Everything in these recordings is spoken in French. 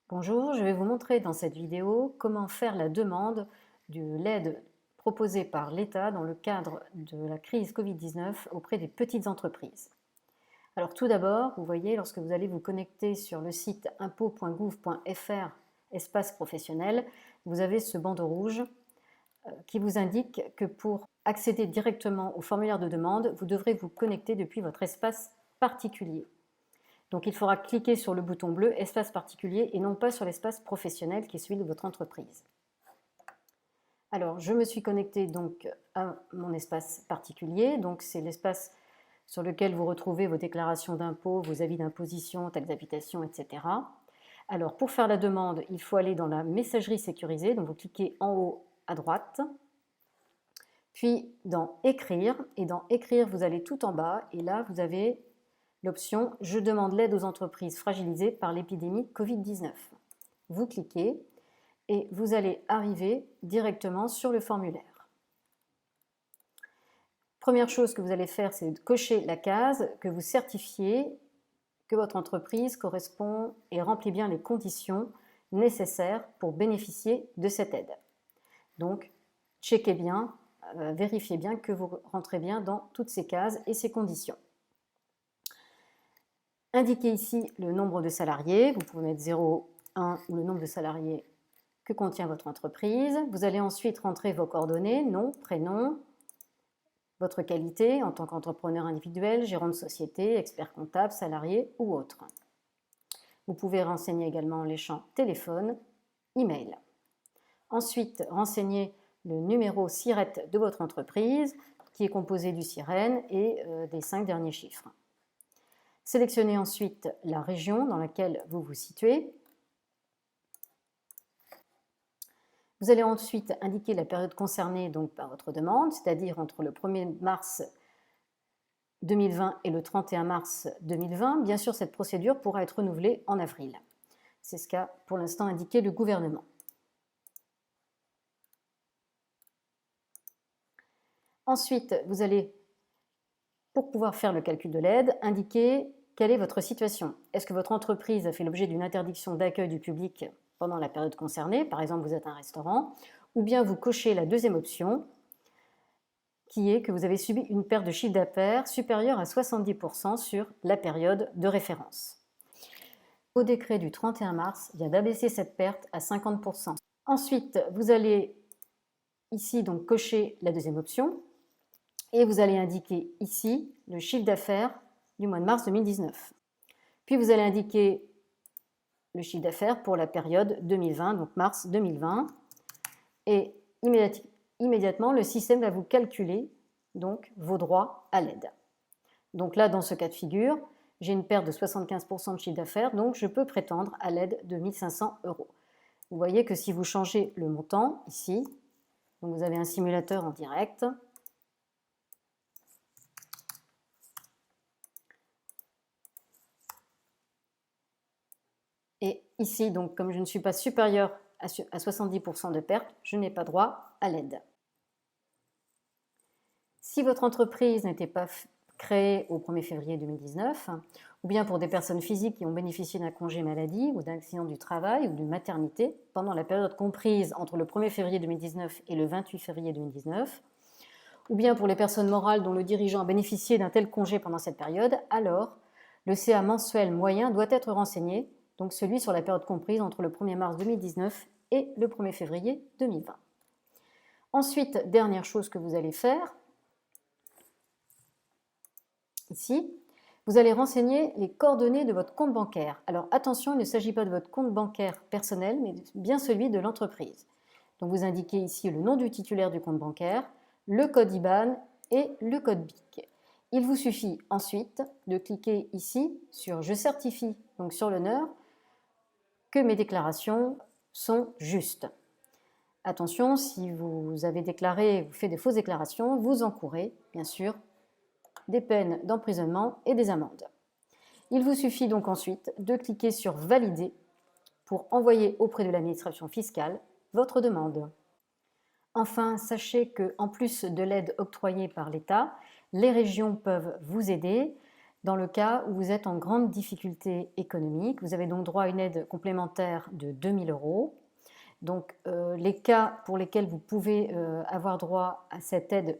Bonjour, je vais vous montrer dans cette vidéo comment faire la demande de l'aide proposée par l'État dans le cadre de la crise Covid-19 auprès des petites entreprises. Alors tout d'abord, vous voyez, lorsque vous allez vous connecter sur le site impôts.gouv.fr espace professionnel, vous avez ce bandeau rouge qui vous indique que pour accéder directement au formulaire de demande, vous devrez vous connecter depuis votre espace particulier. Donc il faudra cliquer sur le bouton bleu espace particulier et non pas sur l'espace professionnel qui est celui de votre entreprise. Alors je me suis connectée donc à mon espace particulier, donc c'est l'espace sur lequel vous retrouvez vos déclarations d'impôts, vos avis d'imposition, taxes d'habitation, etc. Alors pour faire la demande, il faut aller dans la messagerie sécurisée, donc vous cliquez en haut à droite, puis dans écrire, et dans écrire vous allez tout en bas, et là vous avez l'option « Je demande l'aide aux entreprises fragilisées par l'épidémie Covid-19 ». Vous cliquez et vous allez arriver directement sur le formulaire. Première chose que vous allez faire, c'est de cocher la case que vous certifiez que votre entreprise correspond et remplit bien les conditions nécessaires pour bénéficier de cette aide. Donc, checkez bien, vérifiez bien que vous rentrez bien dans toutes ces cases et ces conditions. Indiquez ici le nombre de salariés, vous pouvez mettre 0, 1 ou le nombre de salariés que contient votre entreprise. Vous allez ensuite rentrer vos coordonnées, nom, prénom, votre qualité en tant qu'entrepreneur individuel, gérant de société, expert comptable, salarié ou autre. Vous pouvez renseigner également les champs téléphone, email. Ensuite, renseignez le numéro SIRET de votre entreprise qui est composé du SIREN et des 5 derniers chiffres. Sélectionnez ensuite la région dans laquelle vous vous situez. Vous allez ensuite indiquer la période concernée donc, par votre demande, c'est-à-dire entre le 1er mars 2020 et le 31 mars 2020. Bien sûr, cette procédure pourra être renouvelée en avril. C'est ce qu'a pour l'instant indiqué le gouvernement. Ensuite, vous allez, pour pouvoir faire le calcul de l'aide, indiquer quelle est votre situation. Est-ce que votre entreprise a fait l'objet d'une interdiction d'accueil du public pendant la période concernée, par exemple vous êtes un restaurant, ou bien vous cochez la deuxième option, qui est que vous avez subi une perte de chiffre d'affaires supérieure à 70% sur la période de référence. Au décret du 31 mars vient d'abaisser cette perte à 50%. Ensuite, vous allez ici donc cocher la deuxième option, et vous allez indiquer ici le chiffre d'affaires du mois de mars 2019. Puis vous allez indiquer le chiffre d'affaires pour la période 2020, donc mars 2020, et immédiatement le système va vous calculer donc vos droits à l'aide. Donc là, dans ce cas de figure, j'ai une perte de 75% de chiffre d'affaires, donc je peux prétendre à l'aide de 1 500 €. Vous voyez que si vous changez le montant ici, donc vous avez un simulateur en direct, et ici, donc, comme je ne suis pas supérieur à 70% de perte, je n'ai pas droit à l'aide. Si votre entreprise n'était pas créée au 1er février 2019, ou bien pour des personnes physiques qui ont bénéficié d'un congé maladie ou d'un accident du travail ou d'une maternité pendant la période comprise entre le 1er février 2019 et le 28 février 2019, ou bien pour les personnes morales dont le dirigeant a bénéficié d'un tel congé pendant cette période, alors le CA mensuel moyen doit être renseigné, donc celui sur la période comprise entre le 1er mars 2019 et le 1er février 2020. Ensuite, dernière chose que vous allez faire, ici, vous allez renseigner les coordonnées de votre compte bancaire. Alors attention, il ne s'agit pas de votre compte bancaire personnel, mais bien celui de l'entreprise. Donc vous indiquez ici le nom du titulaire du compte bancaire, le code IBAN et le code BIC. Il vous suffit ensuite de cliquer ici sur « Je certifie », donc sur l'honneur, que mes déclarations sont justes. Attention, si vous avez déclaré ou fait des fausses déclarations, vous encourez, bien sûr, des peines d'emprisonnement et des amendes. Il vous suffit donc ensuite de cliquer sur « Valider » pour envoyer auprès de l'administration fiscale votre demande. Enfin, sachez qu'en plus de l'aide octroyée par l'État, les régions peuvent vous aider dans le cas où vous êtes en grande difficulté économique. Vous avez donc droit à une aide complémentaire de 2 000 euros. Donc les cas pour lesquels vous pouvez avoir droit à cette aide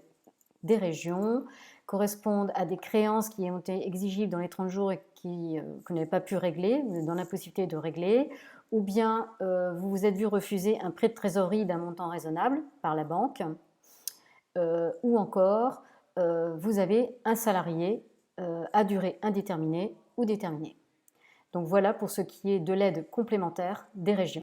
des régions correspondent à des créances qui ont été exigibles dans les 30 jours et que vous n'avez pas pu régler, vous êtes dans l'impossibilité de régler, ou bien vous vous êtes vu refuser un prêt de trésorerie d'un montant raisonnable par la banque, ou encore vous avez un salarié à durée indéterminée ou déterminée. Donc voilà pour ce qui est de l'aide complémentaire des régions.